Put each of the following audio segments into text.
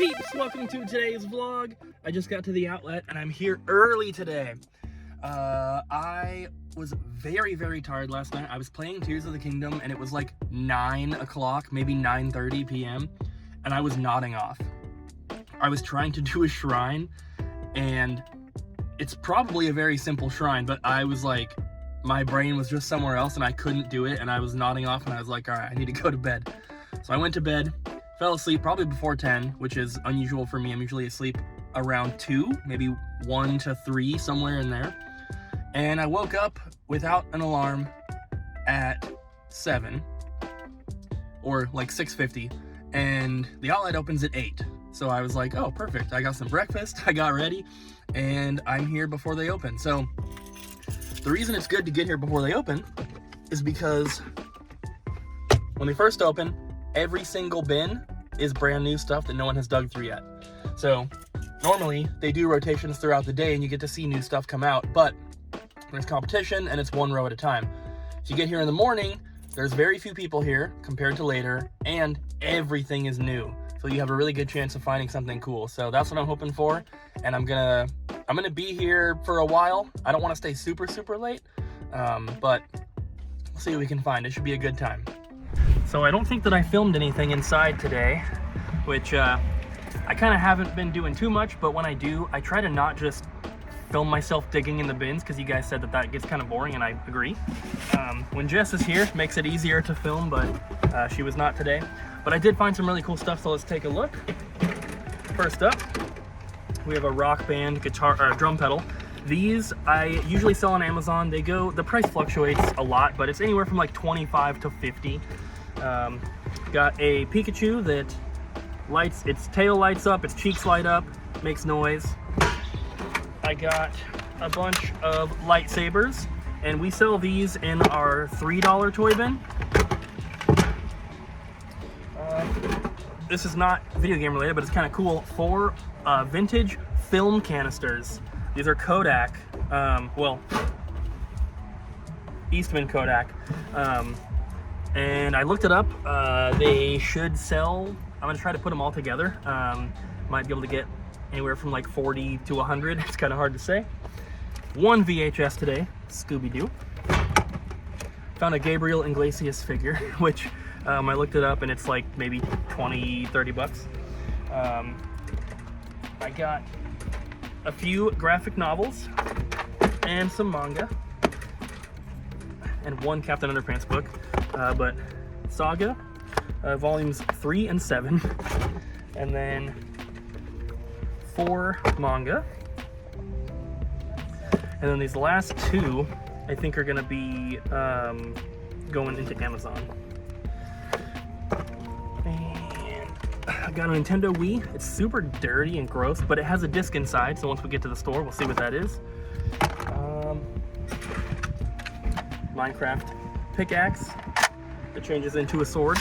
peeps, welcome to today's vlog. I just got to the outlet and I'm here early today. I was very tired last night. I was playing Tears of the Kingdom and it was like 9 o'clock, maybe 9:30 p.m. and I was nodding off. I was trying to do a shrine and it's probably a very simple shrine, but I was like, my brain was just somewhere else and I couldn't do it and I was nodding off and I was like, all right, I need to go to bed. So I went to bed, fell asleep probably before 10, which is unusual for me. I'm usually asleep around 2, maybe 1 to 3, somewhere in there. And I woke up without an alarm at 7, or like 6:50, and the outlet opens at 8. So I was like, oh, perfect. I got some breakfast, I got ready, and I'm here before they open. So the reason it's good to get here before they open is because when they first open, every single bin is brand new stuff that no one has dug through yet. So normally they do rotations throughout the day and you get to see new stuff come out, but there's competition and it's one row at a time. So you get here in the morning, there's very few people here compared to later, and everything is new. So you have a really good chance of finding something cool. So that's what I'm hoping for, and I'm gonna be here for a while. I don't want to stay super late, but we'll see what we can find. It should be a good time. So I don't think that I filmed anything inside today, which I kind of haven't been doing too much, but when I do, I try to not just film myself digging in the bins, because you guys said that that gets kind of boring, and I agree. When Jess is here, it makes it easier to film, but she was not today. But I did find some really cool stuff, so let's take a look. First up, we have a Rock Band guitar or drum pedal. These I usually sell on Amazon. The price fluctuates a lot, but it's anywhere from like 25 to 50. Got a Pikachu that its tail lights up, its cheeks light up, makes noise. I got a bunch of lightsabers, and we sell these in our $3 toy bin. This is not video game related, but it's kind of cool. 4 vintage film canisters. These are Kodak, Eastman Kodak. And I looked it up. They should sell, I'm gonna try to put them all together. Might be able to get anywhere from like 40 to 100. It's kind of hard to say. 1 VHS today, Scooby-Doo. Found a Gabriel Iglesias figure, which I looked it up and it's like maybe 20, 30 bucks. I got a few graphic novels and some manga and 1 Captain Underpants book, but Saga, volumes 3 and 7, and then 4 manga, and then these last 2 I think are gonna be going into Amazon. And I got a Nintendo Wii. It's super dirty and gross, but it has a disc inside, so once we get to the store we'll see what that is. Minecraft pickaxe that changes into a sword.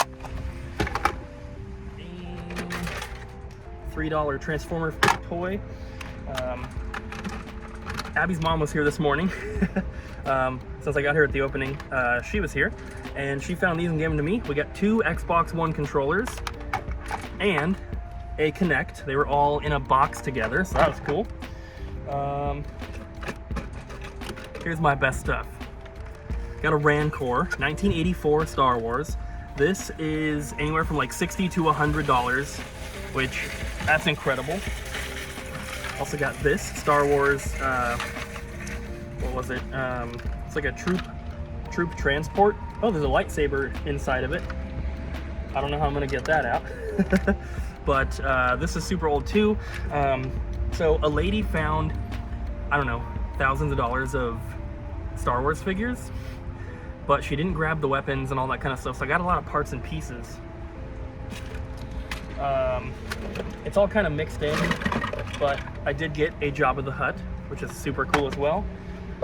And $3 Transformer toy. Abby's mom was here this morning. Since I got here at the opening, she was here, and she found these and gave them to me. We got 2 Xbox One controllers and a Kinect. They were all in a box together, so that was cool. Here's my best stuff. Got a Rancor, 1984 Star Wars. This is anywhere from like $60 to $100, which, that's incredible. Also got this Star Wars, what was it? It's like a troop transport. Oh, there's a lightsaber inside of it. I don't know how I'm gonna get that out. But this is super old too. So a lady found, I don't know, thousands of dollars of Star Wars figures, but she didn't grab the weapons and all that kind of stuff, so I got a lot of parts and pieces. It's all kind of mixed in, but I did get a Jabba the Hutt, which is super cool as well.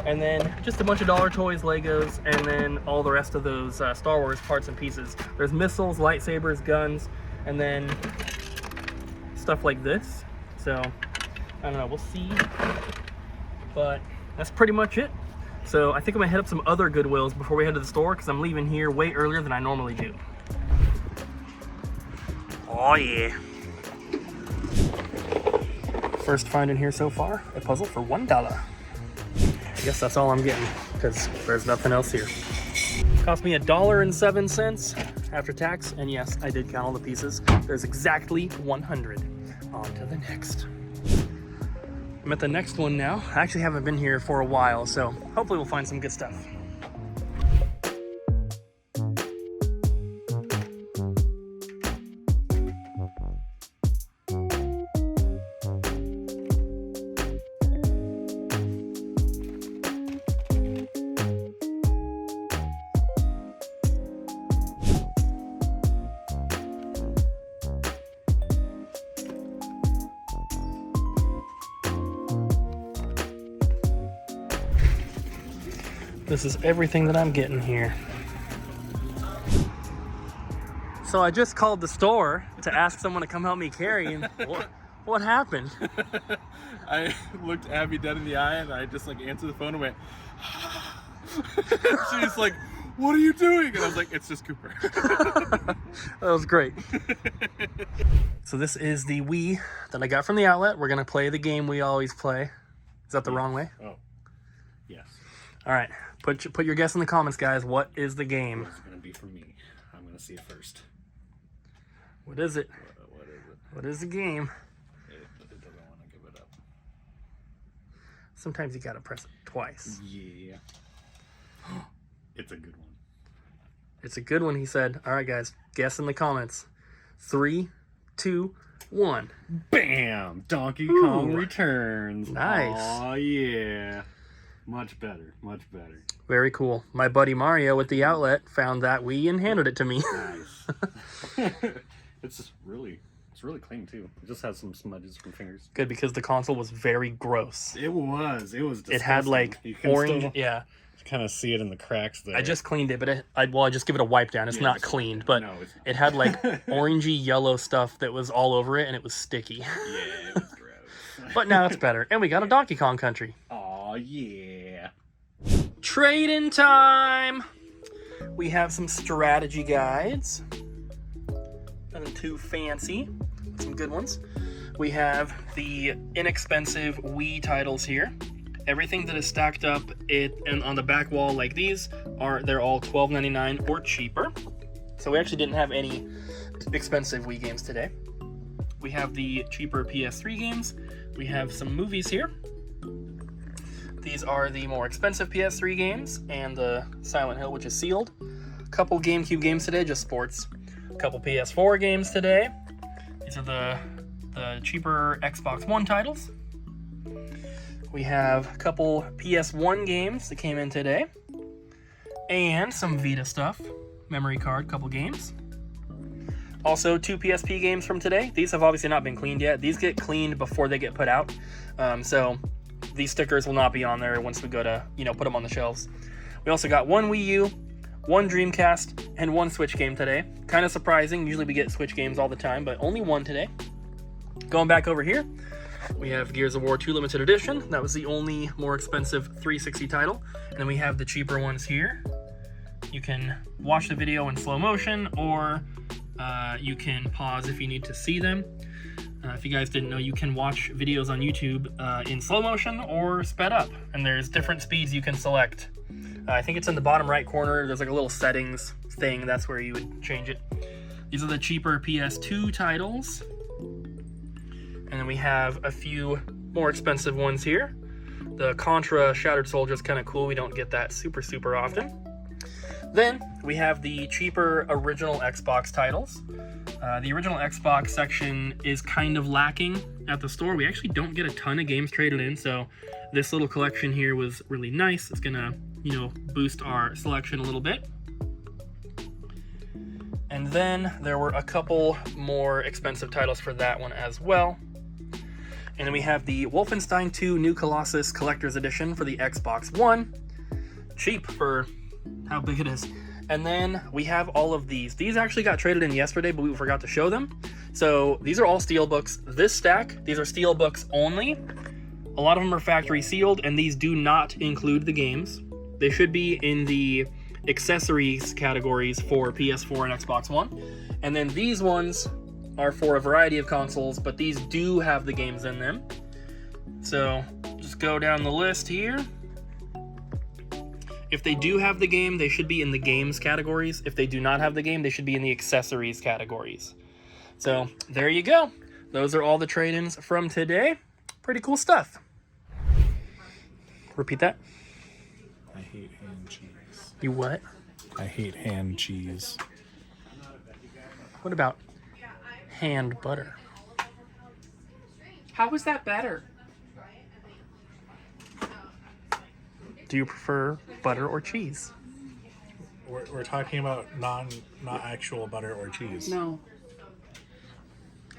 And then just a bunch of dollar toys, Legos, and then all the rest of those Star Wars parts and pieces. There's missiles, lightsabers, guns, and then stuff like this. So, I don't know, we'll see. But that's pretty much it. So I think I'm gonna head up some other Goodwills before we head to the store, because I'm leaving here way earlier than I normally do. Oh yeah. First find in here so far, a puzzle for $1. I guess that's all I'm getting, because there's nothing else here. Cost me $1.07 after tax, and yes, I did count all the pieces. There's exactly 100. On to the next. I'm at the next one now. I actually haven't been here for a while, so hopefully we'll find some good stuff. This is everything that I'm getting here. So I just called the store to ask someone to come help me carry, and what happened? I looked Abby dead in the eye and I just like answered the phone and went, she's like, what are you doing? And I was like, it's just Cooper. That was great. So this is the Wii that I got from the outlet. We're gonna play the game we always play. Is that the wrong way? Oh, yes. All right, put your guess in the comments, guys. What is the game? It's gonna be for me. I'm gonna see it first. What is it? What is it? What is the game? It doesn't want to give it up. Sometimes you gotta press it twice. Yeah. It's a good one. It's a good one, he said. All right, guys, guess in the comments. 3, 2, 1. Bam! Donkey Kong Returns. Nice. Oh yeah. Much better. Much better. Very cool. My buddy Mario at the outlet found that Wii and handed it to me. Nice. It's really clean too. It just has some smudges from fingers. Good, because the console was very gross. It was disgusting. It had like You can orange. still Yeah. kind of see it in the cracks there. I just cleaned it, but I just give it a wipe down. It's Yeah, not just- cleaned, but no, it's not. it had like orangey yellow stuff that was all over it, and it was sticky. Yeah, it was gross. But now it's better, and we got a Donkey Kong Country. Oh yeah. Trade-in time! We have some strategy guides. Nothing too fancy. Some good ones. We have the inexpensive Wii titles here. Everything that is stacked up and on the back wall like these, they're all $12.99 or cheaper. So we actually didn't have any expensive Wii games today. We have the cheaper PS3 games. We have some movies here. These are the more expensive PS3 games, and the Silent Hill, which is sealed. A couple GameCube games today, just sports. A couple PS4 games today. These are the cheaper Xbox One titles. We have a couple PS1 games that came in today. And some Vita stuff. Memory card, couple games. Also, 2 PSP games from today. These have obviously not been cleaned yet. These get cleaned before they get put out. So these stickers will not be on there once we go to, put them on the shelves. We also got 1 Wii U, 1 Dreamcast, and 1 Switch game today. Kind of surprising. Usually we get Switch games all the time, but only 1 today. Going back over here, we have Gears of War 2 Limited Edition. That was the only more expensive 360 title. And then we have the cheaper ones here. You can watch the video in slow motion, or you can pause if you need to see them. If you guys didn't know, you can watch videos on YouTube in slow motion or sped up, and there's different speeds you can select. I think it's in the bottom right corner. There's like a little settings thing. That's where you would change it. These are the cheaper PS2 titles. And then we have a few more expensive ones here. The Contra Shattered Soldier is kind of cool. We don't get that super often. Then we have the cheaper original Xbox titles. The original Xbox section is kind of lacking at the store. We actually don't get a ton of games traded in, so this little collection here was really nice. It's gonna, boost our selection a little bit. And then there were a couple more expensive titles for that one as well. And then we have the Wolfenstein 2 New Colossus Collector's Edition for the Xbox One. Cheap for how big it is. And then we have all of these. These actually got traded in yesterday, but we forgot to show them. So these are all steelbooks. This stack, these are steelbooks only. A lot of them are factory sealed, and these do not include the games. They should be in the accessories categories for PS4 and Xbox One. And then these ones are for a variety of consoles, but these do have the games in them. So just go down the list here. If they do have the game, they should be in the games categories. If they do not have the game, they should be in the accessories categories. So there you go. Those are all the trade-ins from today. Pretty cool stuff. Repeat that. I hate hand cheese. You what? I hate hand cheese. What about hand butter? How was that better? Do you prefer butter or cheese? We're talking about not actual butter or cheese. No.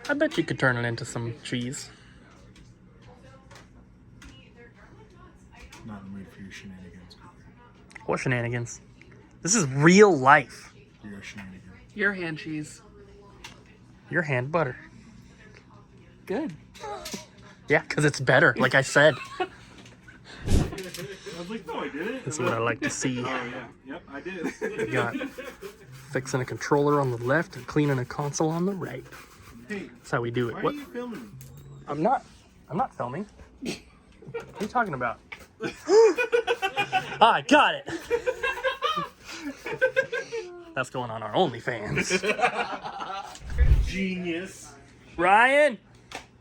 I bet you could turn it into some cheese. Not in the mood for your shenanigans. What shenanigans? This is real life. You're a shenanigan. Your hand cheese. Your hand butter. Good. Yeah, because it's better, like I said. I was like, no, I didn't. This is what I like to see. Oh, yeah. Yep, I did. We got fixing a controller on the left and cleaning a console on the right. Hey, That's how we do it. why What? are you filming? I'm not filming. What are you talking about? I got it. That's going on our OnlyFans. Genius. Ryan,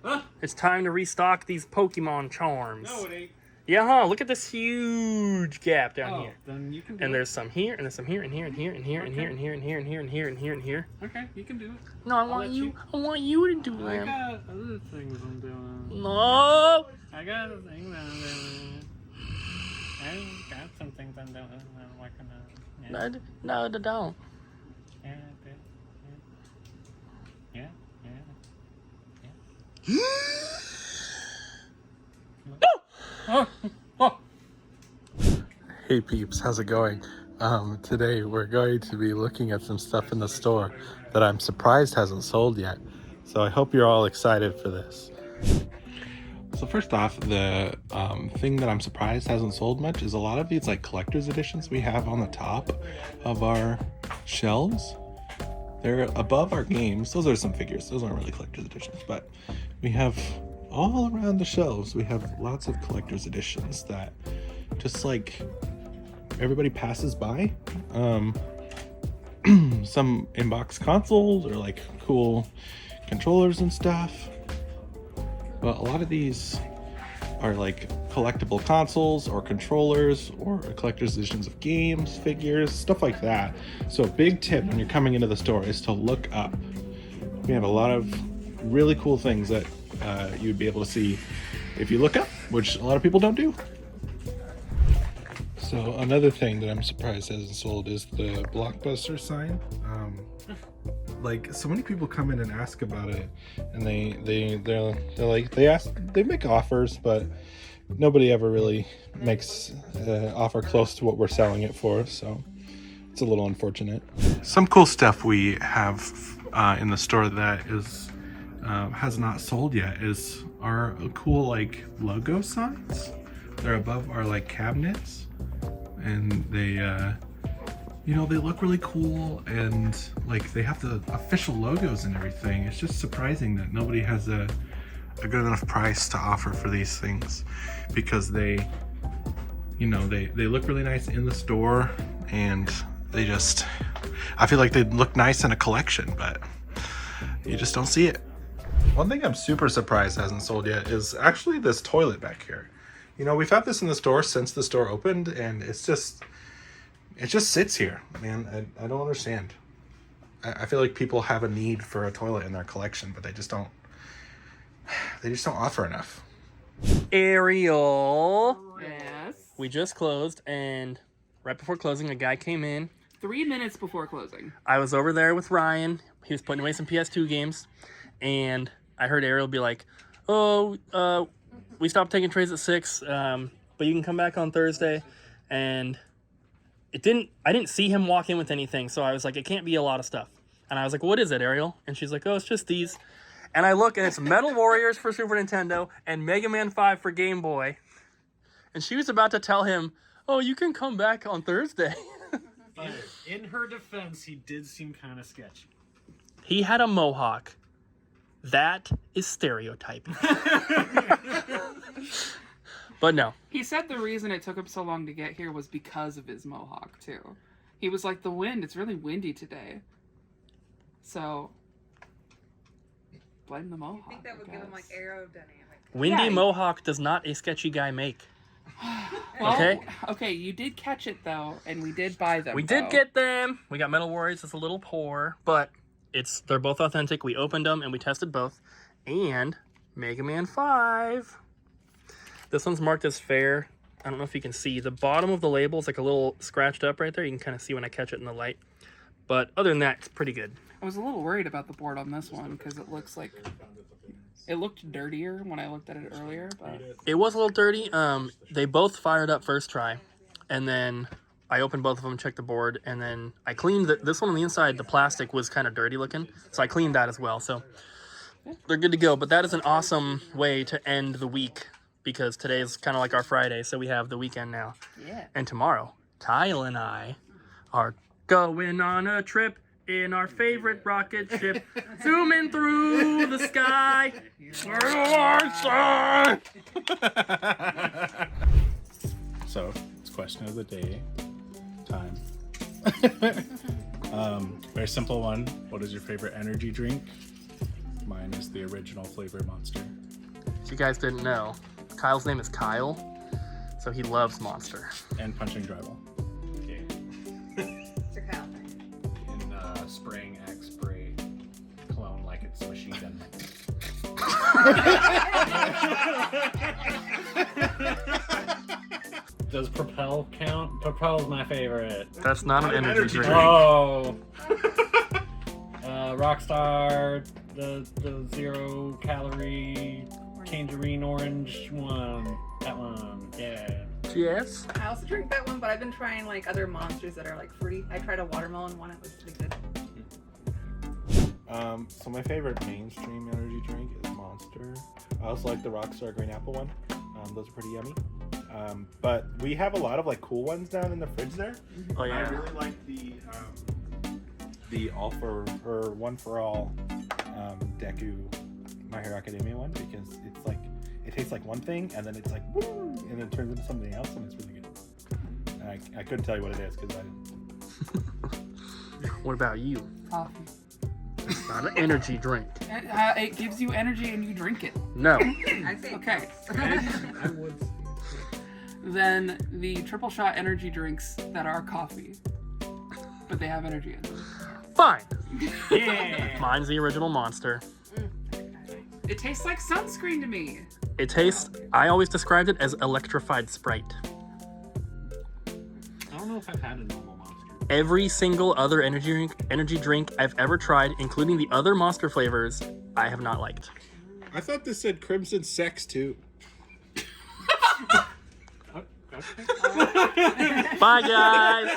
Huh? it's time to restock these Pokemon charms. No, it ain't. Yeah, huh? Look at this huge gap down here. Then you can do And it. there's some here, and there's some here, and here, and here, and here, and here, and here, and here, and here, and here, and here, and here. Okay, you can do it. No, I want let you. you. I want you to do I them. got other things I'm doing. No. I got other things I'm doing. I got some things I'm doing. I'm working on. Yeah, No, they don't. yeah, yeah, yeah, yeah. Hey peeps, how's it going? Today we're going to be looking at some stuff in the store that I'm surprised hasn't sold yet. So I hope you're all excited for this. So first off, the thing that I'm surprised hasn't sold much is a lot of these like collector's editions we have on the top of our shelves. They're above our games. Those are some figures. Those aren't really collector's editions, but we have all around the shelves, we have lots of collector's editions that just like everybody passes by. Some inbox consoles or like cool controllers and stuff. But a lot of these are like collectible consoles or controllers or collector's editions of games, figures, stuff like that. So a big tip when you're coming into the store is to look up. We have a lot of really cool things that you'd be able to see if you look up, which a lot of people don't do. So another thing that I'm surprised hasn't sold is the Blockbuster sign. Like so many people come in and ask about it, and they're like they make offers, but nobody ever really makes an offer close to what we're selling it for. So it's a little unfortunate. Some cool stuff we have in the store that is has not sold yet is our cool like logo signs. They're above our like cabinets, and they you know, they look really cool, and like they have the official logos and everything. It's just surprising that nobody has a good enough price to offer for these things, because they, you know, they look really nice in the store, and they just, I feel like they'd look nice in a collection, but you just don't see it. One thing I'm super surprised hasn't sold yet is actually this toilet back here. You know, we've had this in the store since the store opened, and it just sits here, man. I don't understand. I feel like people have a need for a toilet in their collection, but they just don't offer enough. Ariel, Yes. we just closed, and right before closing, a guy came in. 3 minutes before closing. I was over there with Ryan. He was putting away some PS2 games, and I heard Ariel be like, "Oh, we stopped taking trades at 6, but you can come back on Thursday." And I didn't see him walk in with anything, so I was like, it can't be a lot of stuff. And I was like, what is it, Ariel? And she's like, oh, it's just these. And I look, and it's Metal Warriors for Super Nintendo and Mega Man 5 for Game Boy. And she was about to tell him, oh, you can come back on Thursday. In her defense, he did seem kind of sketchy. He had a mohawk. That is stereotyping. But no. He said the reason it took him so long to get here was because of his mohawk, too. He was like, the wind, it's really windy today. So, blame the mohawk. I think that would give him like aerodynamic. Windy Yeah. mohawk does not a sketchy guy make. Well, Okay. Okay, you did catch it, though, and we did buy them. We did though. get them. We got Metal Warriors. It's a little poor, but they're both authentic. We opened them and we tested both. And Mega Man 5. This one's marked as fair. I don't know if you can see. The bottom of the label is like a little scratched up right there. You can kind of see when I catch it in the light. But other than that, it's pretty good. I was a little worried about the board on this one because it looks like it looked dirtier when I looked at it earlier. But It was a little dirty. They both fired up first try. And then I opened both of them, checked the board, and then I cleaned this one on the inside. The plastic was kind of dirty looking. So I cleaned that as well. So they're good to go. But that is an awesome way to end the week because today is kind of like our Friday. So we have the weekend now. yeah, And tomorrow, Kyle and I are going on a trip in our favorite rocket ship, zooming through the sky. So it's question of the day. Time. Very simple one. What is your favorite energy drink? Mine is the original flavor Monster. If you guys didn't know, Kyle's name is Kyle, so he loves Monster. And punching drywall. Okay. Mr. Kyle. In spraying X spray cologne like it's machine gun. Does Propel count? Propel's my favorite. That's not an energy drink. Oh. Rockstar, the 0 calorie tangerine orange one. That one. Yeah. Yes. I also drink that one, but I've been trying like other monsters that are like fruity. I tried a watermelon one, it was pretty good. So my favorite mainstream energy drink is Monster. I also like the Rockstar Green Apple one. Those are pretty yummy. But we have a lot of like cool ones down in the fridge there. Oh I yeah. really like the all for or one for all Deku My Hero Academia one because it's like it tastes like one thing and then it's like woo, and then it turns into something else and it's really good. And I couldn't tell you what it is because I didn't. What about you? coffee. It's not an energy drink. It gives you energy and you drink it. No. I say Okay. I would. Then the triple shot energy drinks that are coffee, but they have energy in them. Fine. Yeah. Mine's the original Monster. It tastes like sunscreen to me. It tastes, I always described it as electrified Sprite. I don't know if I've had a normal Monster. Every single other energy drink I've ever tried, including the other Monster flavors, I have not liked. I thought this said Crimson Sex too. Okay. Bye, guys.